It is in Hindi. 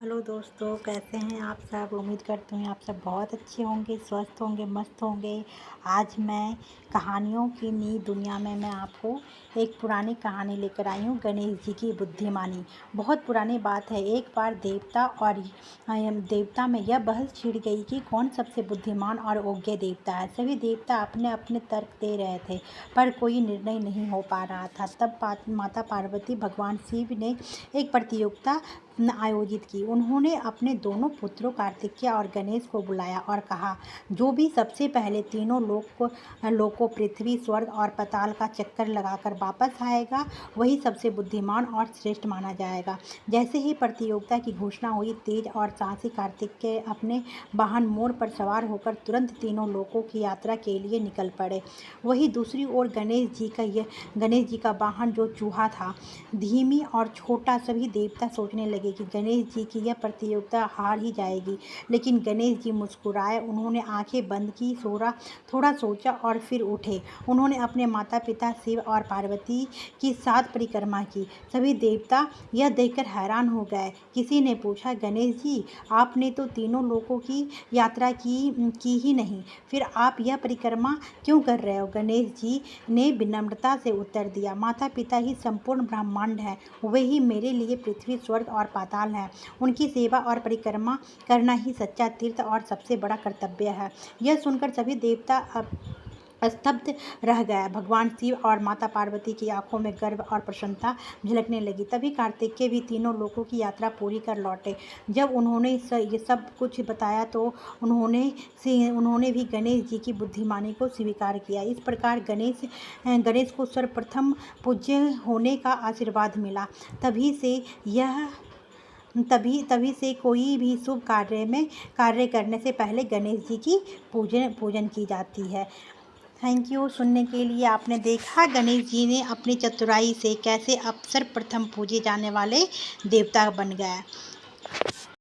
हेलो दोस्तों, कैसे हैं आप सब। उम्मीद करती हूँ आप सब बहुत अच्छे होंगे, स्वस्थ होंगे, मस्त होंगे। आज मैं कहानियों की नई दुनिया में मैं आपको एक पुरानी कहानी लेकर आई हूँ, गणेश जी की बुद्धिमानी। बहुत पुरानी बात है। एक बार देवता में यह बहस छिड़ गई कि कौन सबसे बुद्धिमान और योग्य देवता है। सभी देवता अपने अपने तर्क दे रहे थे, पर कोई निर्णय नहीं हो पा रहा था। तब माता पार्वती भगवान शिव ने एक प्रतियोगिता आयोजित की। उन्होंने अपने दोनों पुत्रों कार्तिकेय और गणेश को बुलाया और कहा, जो भी सबसे पहले तीनों लोकों पृथ्वी, स्वर्ग और पाताल का चक्कर लगाकर वापस आएगा, वही सबसे बुद्धिमान और श्रेष्ठ माना जाएगा। जैसे ही प्रतियोगिता की घोषणा हुई, तेज और साहसी कार्तिकेय अपने वाहन मोर पर सवार होकर तुरंत तीनों लोकों की यात्रा के लिए निकल पड़े। वहीं दूसरी ओर गणेश जी का वाहन जो चूहा था, धीमी और छोटा। सभी देवता सोचने लगे कि गणेश जी की यह प्रतियोगिता हार ही जाएगी, लेकिन गणेश जी मुस्कुराए। उन्होंने आंखें बंद की, थोड़ा सोचा और फिर उठे। उन्होंने अपने माता पिता शिव और पार्वती की 7 परिक्रमा की। सभी देवता यह देखकर हैरान हो गए। किसी ने पूछा, गणेश जी, आपने तो तीनों लोकों की यात्रा की ही नहीं, फिर आप यह परिक्रमा क्यों कर रहे हो। गणेश जी ने विनम्रता से उत्तर दिया, माता पिता ही संपूर्ण ब्रह्मांड है, वे ही मेरे लिए पृथ्वी, स्वर्ग और पाताल है। उनकी सेवा और परिक्रमा करना ही सच्चा तीर्थ और सबसे बड़ा कर्तव्य है। यह सुनकर सभी देवता स्तब्ध रह गए। भगवान शिव और माता पार्वती की आंखों में गर्व और प्रसन्नता झलकने लगी। तभी कार्तिकेय भी तीनों लोकों की यात्रा पूरी कर लौटे। जब उन्होंने ये सब कुछ बताया तो उन्होंने भी गणेश जी की बुद्धिमानी को स्वीकार किया। इस प्रकार गणेश को सर्वप्रथम पूज्य होने का आशीर्वाद मिला। तभी से कोई भी शुभ कार्य करने से पहले गणेश जी की पूजन की जाती है। थैंक यू सुनने के लिए। आपने देखा गणेश जी ने अपनी चतुराई से कैसे अब सर्वप्रथम पूजे जाने वाले देवता बन गए।